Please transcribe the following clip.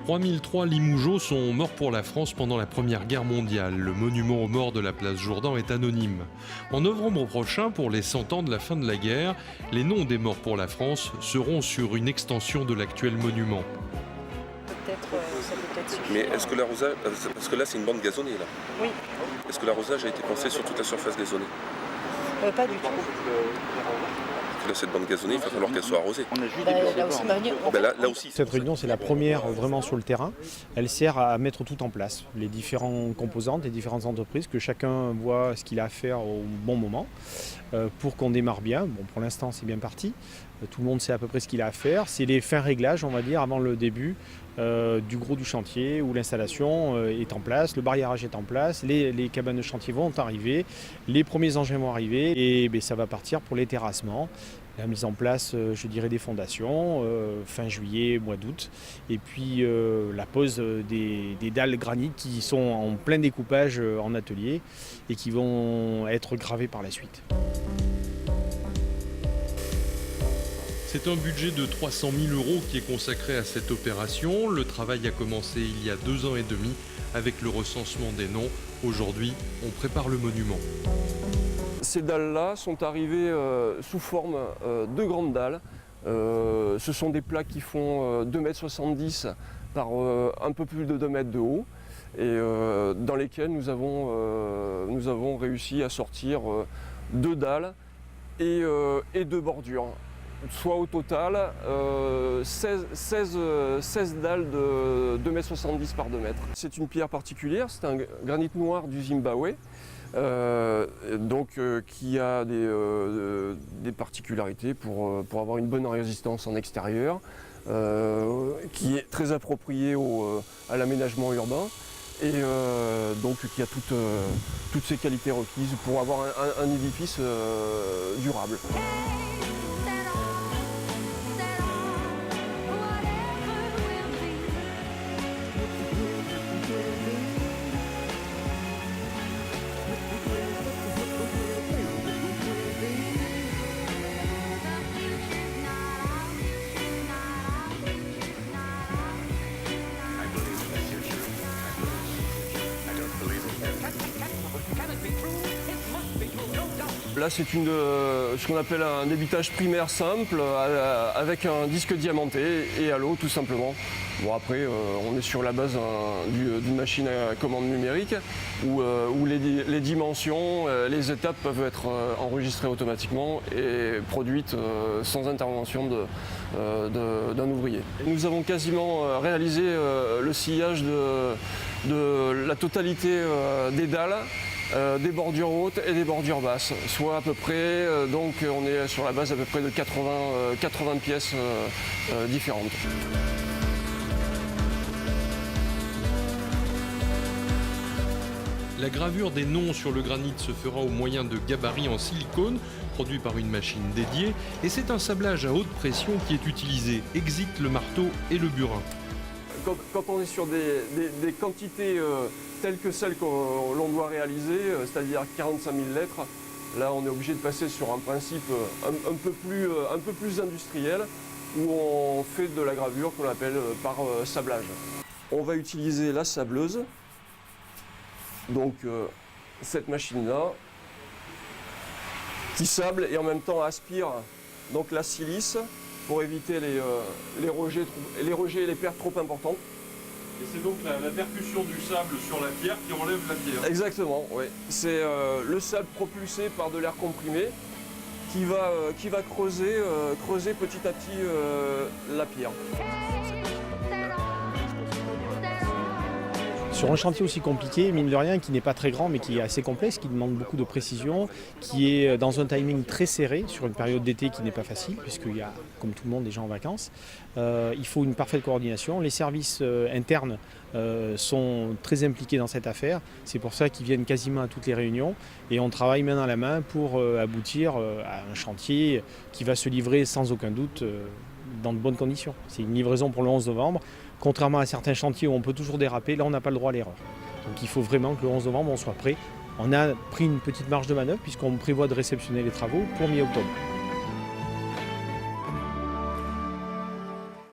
3003 Limougeaux sont morts pour la France pendant la Première Guerre mondiale. Le monument aux morts de la place Jourdan est anonyme. En novembre prochain, pour les 100 ans de la fin de la guerre, les noms des morts pour la France seront sur une extension de l'actuel monument. Ça peut peut-être suffire. Mais est-ce que l'arrosage, parce que là c'est une bande gazonnée là. Oui. Est-ce que l'arrosage a été pensé sur toute la surface gazonnée? Pas du tout. Parce que là cette bande gazonnée, il va falloir qu'elle soit arrosée. Là aussi, Là aussi. Cette réunion, c'est la première vraiment sur le terrain. Elle sert à mettre tout en place, les différentes composantes, les différentes entreprises, que chacun voit ce qu'il a à faire au bon moment pour qu'on démarre bien. Bon, pour l'instant, c'est bien parti. Tout le monde sait à peu près ce qu'il a à faire. C'est les fins réglages, on va dire, avant le début du gros du chantier où l'installation est en place, le barriérage est en place, les cabanes de chantier vont arriver, les premiers engins vont arriver et ça va partir pour les terrassements. La mise en place, je dirais, des fondations, fin juillet, mois d'août, et puis la pose des dalles granit qui sont en plein découpage en atelier et qui vont être gravées par la suite. C'est un budget de 300 000 € qui est consacré à cette opération. Le travail a commencé il y a 2 ans et demi avec le recensement des noms. Aujourd'hui, on prépare le monument. Ces dalles-là sont arrivées sous forme de grandes dalles. Ce sont des plaques qui font 2,70 m par un peu plus de 2 mètres de haut et dans lesquelles nous avons réussi à sortir 2 dalles et 2 bordures. Soit au total 16 dalles de 2,70 m par 2 mètres. C'est une pierre particulière, c'est un granit noir du Zimbabwe. Qui a des particularités pour avoir une bonne résistance en extérieur, qui est très approprié à l'aménagement urbain et qui a toutes ces qualités requises pour avoir un édifice durable. Là, c'est ce qu'on appelle un débitage primaire simple avec un disque diamanté et à l'eau tout simplement. Bon, après, on est sur la base d'une machine à commande numérique où les dimensions, les étapes peuvent être enregistrées automatiquement et produites sans intervention d'un ouvrier. Nous avons quasiment réalisé le sillage de la totalité des dalles. Des bordures hautes et des bordures basses, soit à peu près, donc on est sur la base à peu près de 80 pièces différentes. La gravure des noms sur le granit se fera au moyen de gabarits en silicone, produits par une machine dédiée, et c'est un sablage à haute pression qui est utilisé, exit le marteau et le burin. Quand on est sur des quantités telles que celles que l'on doit réaliser, c'est-à-dire 45 000 lettres, là on est obligé de passer sur un principe un peu plus industriel où on fait de la gravure qu'on appelle par sablage. On va utiliser la sableuse, donc cette machine-là, qui sable et en même temps aspire donc la silice, pour éviter les rejets et les pertes trop importantes. Et c'est donc la percussion du sable sur la pierre qui enlève la pierre. Exactement, oui. C'est le sable propulsé par de l'air comprimé qui va creuser petit à petit la pierre. Sur un chantier aussi compliqué, mine de rien, qui n'est pas très grand mais qui est assez complexe, qui demande beaucoup de précision, qui est dans un timing très serré sur une période d'été qui n'est pas facile puisqu'il y a, comme tout le monde, des gens en vacances. Il faut une parfaite coordination. Les services internes sont très impliqués dans cette affaire. C'est pour ça qu'ils viennent quasiment à toutes les réunions et on travaille main dans la main pour aboutir à un chantier qui va se livrer sans aucun doute dans de bonnes conditions. C'est une livraison pour le 11 novembre. Contrairement à certains chantiers où on peut toujours déraper, là on n'a pas le droit à l'erreur. Donc il faut vraiment que le 11 novembre on soit prêt. On a pris une petite marge de manœuvre puisqu'on prévoit de réceptionner les travaux pour mi-octobre.